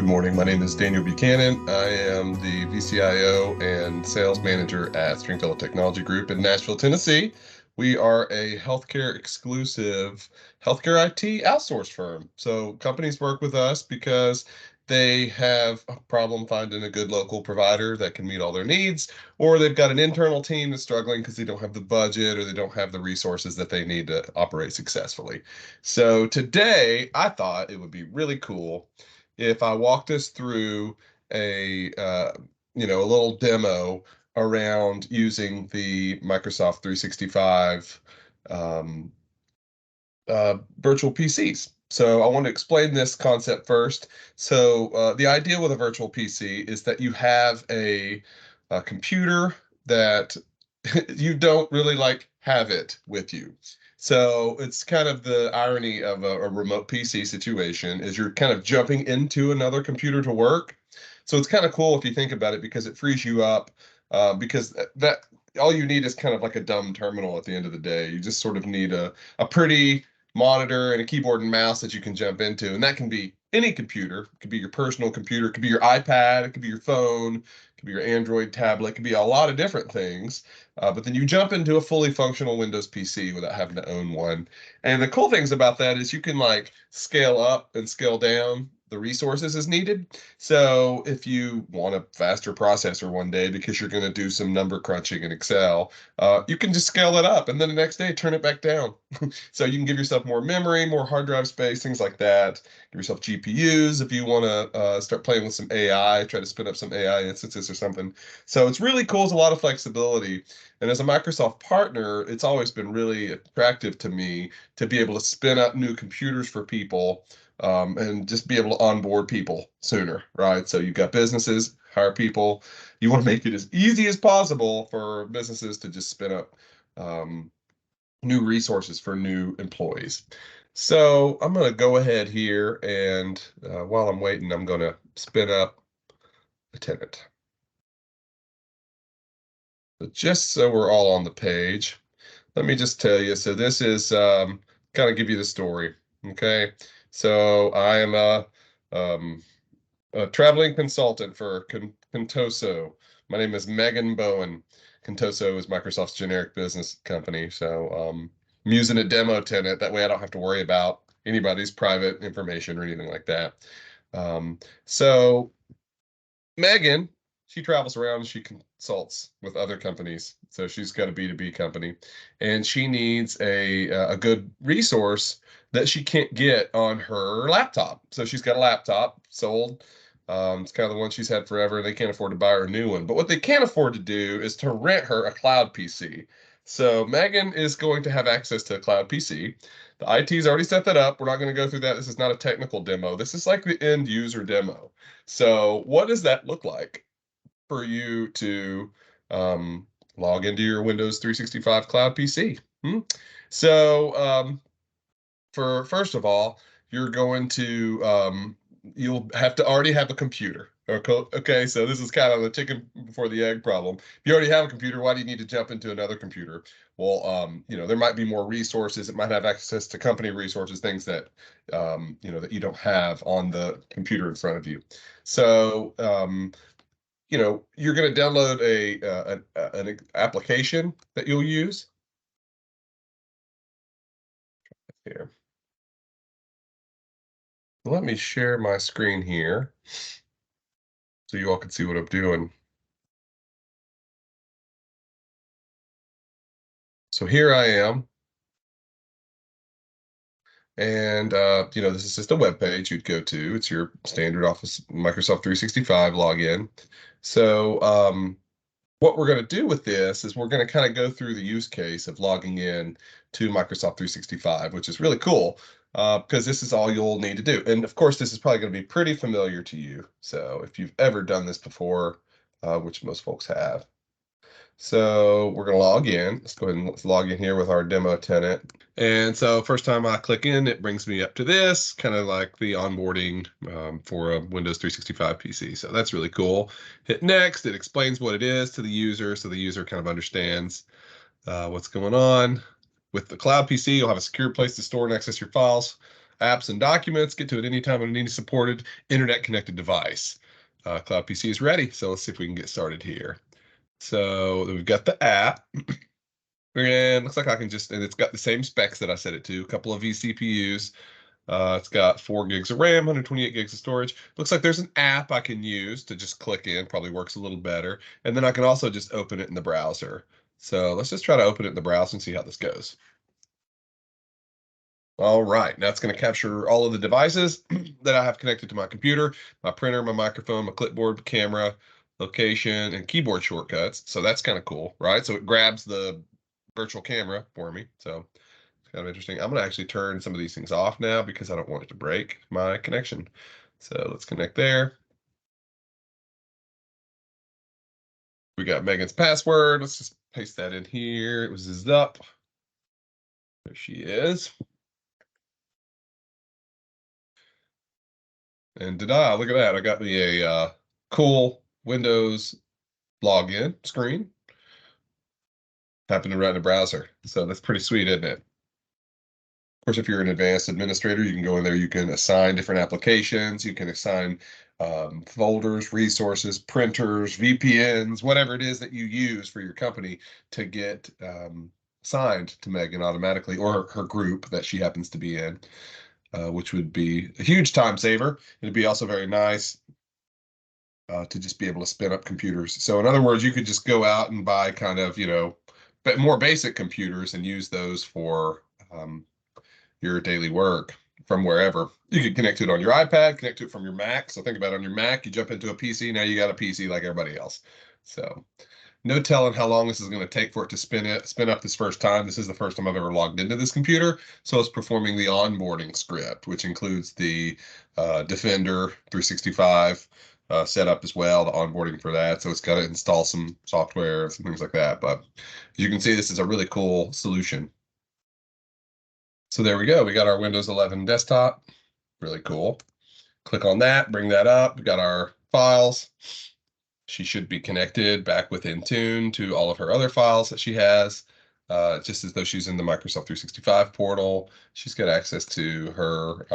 Good morning. My name is Daniel Buchanan. I am the VCIO and sales manager at Stringfellow Technology Group in Nashville, Tennessee. We are a healthcare exclusive healthcare IT outsource firm. So companies work with us because they have a problem finding a good local provider that can meet all their needs, or they've got an internal team that's struggling because they don't have the budget or they don't have the resources that they need to operate successfully. So today I thought it would be really cool if I walked us through a little demo around using the Microsoft 365 um, virtual PCs. So I want to explain this concept first. So the idea with a virtual PC is that you have a computer that you don't really have it with you. So it's kind of the irony of a remote PC situation is you're kind of jumping into another computer to work. So it's kind of cool if you think about it because it frees you up because that all you need is kind of like a dumb terminal at the end of the day. You just sort of need a pretty monitor and a keyboard and mouse that you can jump into. And that can be any computer. It could be your personal computer. It could be your iPad. It could be your phone. It could be your Android tablet. It could be a lot of different things. But then you jump into a fully functional Windows PC without having to own one. And the cool things about that is you can scale up and scale down the resources as needed. So if you want a faster processor one day because you're going to do some number crunching in Excel, you can just scale that up and then the next day turn it back down. So you can give yourself more memory, more hard drive space, things like that. Give yourself GPUs if you want to start playing with some AI, try to spin up some AI instances or something. So it's really cool. It's a lot of flexibility. And as a Microsoft partner, it's always been really attractive to me to be able to spin up new computers for people and just be able to onboard people sooner, right? So you've got businesses, hire people. You want to make it as easy as possible for businesses to just spin up new resources for new employees. So I'm going to go ahead here and while I'm waiting, I'm going to spin up a tenant. But just so we're all on the page, let me just tell you. So this is kind of give you the story. Okay. So I am a traveling consultant for Contoso. My name is Megan Bowen. Contoso is Microsoft's generic business company. So I'm using a demo tenant. That way I don't have to worry about anybody's private information or anything like that. So Megan, she travels around and she consults with other companies. So she's got a B2B company and she needs a good resource that she can't get on her laptop. So she's got a laptop sold. It's kind of the one she's had forever. They can't afford to buy her a new one. But what they can't afford to do is to rent her a cloud PC. So Megan is going to have access to a cloud PC. The IT's already set that up. We're not going to go through that. This is not a technical demo. This is like the end user demo. So what does that look like for you to log into your Windows 365 Cloud PC? So for first of all, you're going to you'll have to already have a computer. Okay, so this is kind of the chicken before the egg problem. If you already have a computer, why do you need to jump into another computer? Well, there might be more resources. It might have access to company resources, things that that you don't have on the computer in front of you. So you're going to download an application that you'll use here. Let me share my screen here so you all can see what I'm doing. So here I am. And this is just a web page you'd go to. It's your standard Office Microsoft 365 login. So what we're going to do with this is we're going to kind of go through the use case of logging in to Microsoft 365, which is really cool because this is all you'll need to do. And of course, this is probably going to be pretty familiar to you. So if you've ever done this before, which most folks have. So we're going to log in. Let's go ahead and let's log in here with our demo tenant. And so first time I click in, it brings me up to this, kind of like the onboarding for a Windows 365 PC. So that's really cool. Hit next. It explains what it is to the user, so the user kind of understands what's going on. With the cloud PC, you'll have a secure place to store and access your files. apps and documents, get to it anytime on any supported internet-connected device. Cloud PC is ready, so let's see if we can get started here. So we've got the app, and looks like I can just, and it's got the same specs that I set it to, a couple of vCPUs. It's got 4 gigs of RAM, 128 gigs of storage. Looks like there's an app I can use to just click in, probably works a little better. And then I can also just open it in the browser. So let's just try to open it in the browser and see how this goes. All right, now it's going to capture all of the devices that I have connected to my computer, my printer, my microphone, my clipboard, camera, location, and keyboard shortcuts. So that's kind of cool, right? So it grabs the virtual camera for me. So it's kind of interesting. I'm going to actually turn some of these things off now because I don't want it to break my connection. So let's connect there. We got Megan's password. Let's just paste that in here. It was Zup. There she is. And look at that. I got me a cool Windows login screen. Happened to run in a browser. So that's pretty sweet, isn't it? Of course, if you're an advanced administrator, you can go in there, you can assign different applications, you can assign folders, resources, printers, VPNs, whatever it is that you use for your company to get assigned to Megan automatically, or her group that she happens to be in. Which would be a huge time saver. It'd be also very nice to just be able to spin up computers. So in other words, you could just go out and buy kind of, but more basic computers and use those for your daily work from wherever. You could connect to it on your iPad, connect to it from your Mac. So think about it, on your Mac, you jump into a PC, now you got a PC like everybody else. So no telling how long this is going to take for it to spin up this first time. This is the first time I've ever logged into this computer. So it's performing the onboarding script, which includes the Defender 365 setup as well, the onboarding for that. So it's got to install some software, some things like that. But as you can see, this is a really cool solution. So there we go. We got our Windows 11 desktop. Really cool. Click on that, bring that up. We got our files. She should be connected back with Intune to all of her other files that she has, just as though she's in the Microsoft 365 portal. She's got access to her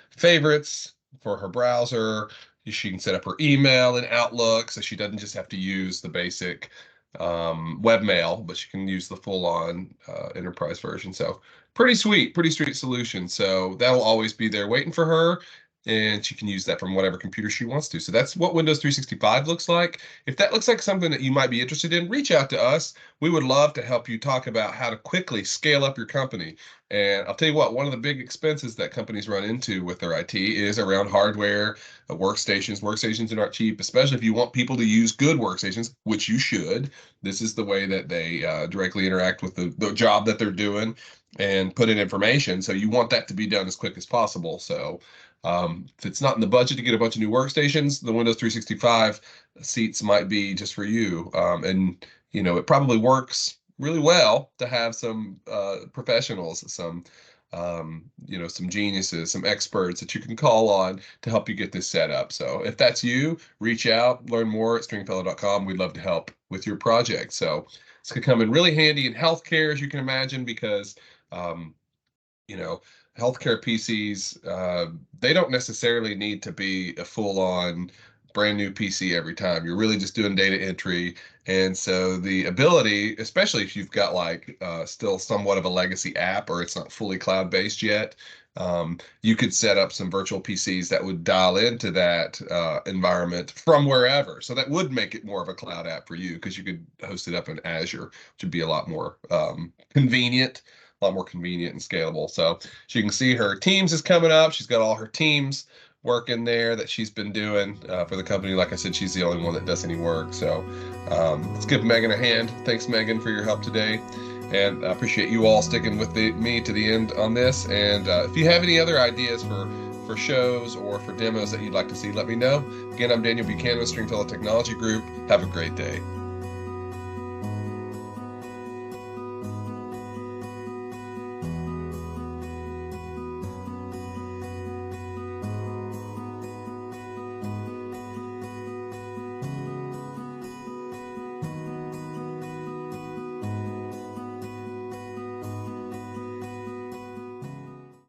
favorites for her browser. She can set up her email in Outlook, so she doesn't just have to use the basic webmail, but she can use the full-on enterprise version. So pretty sweet solution. So that'll always be there waiting for her, and she can use that from whatever computer she wants to. So that's what Windows 365 looks like. If that looks like something that you might be interested in, reach out to us. We would love to help you talk about how to quickly scale up your company. And I'll tell you what, one of the big expenses that companies run into with their IT is around hardware, workstations. Workstations are not cheap, especially if you want people to use good workstations, which you should. This is the way that they directly interact with the job that they're doing and put in information. So you want that to be done as quick as possible. So if it's not in the budget to get a bunch of new workstations, the Windows 365 seats might be just for you. And it probably works really well to have some professionals, some some geniuses, some experts that you can call on to help you get this set up. So if that's you, reach out, learn more at stringfellow.com. We'd love to help with your project. So it's going to come in really handy in healthcare, as you can imagine, because healthcare PCs, they don't necessarily need to be a full-on brand new PC every time. You're really just doing data entry. And so the ability, especially if you've got still somewhat of a legacy app or it's not fully cloud-based yet, you could set up some virtual PCs that would dial into that environment from wherever. So that would make it more of a cloud app for you, because you could host it up in Azure, which would be a lot more convenient and scalable. So you can see her Teams is coming up. She's got all her Teams work in there that she's been doing for the company. Like I said, she's the only one that does any work. So let's give Megan a hand. Thanks, Megan, for your help today. And I appreciate you all sticking with me to the end on this. And if you have any other ideas for shows or for demos that you'd like to see, let me know. Again, I'm Daniel Buchanan with Stringfellow Technology Group. Have a great day.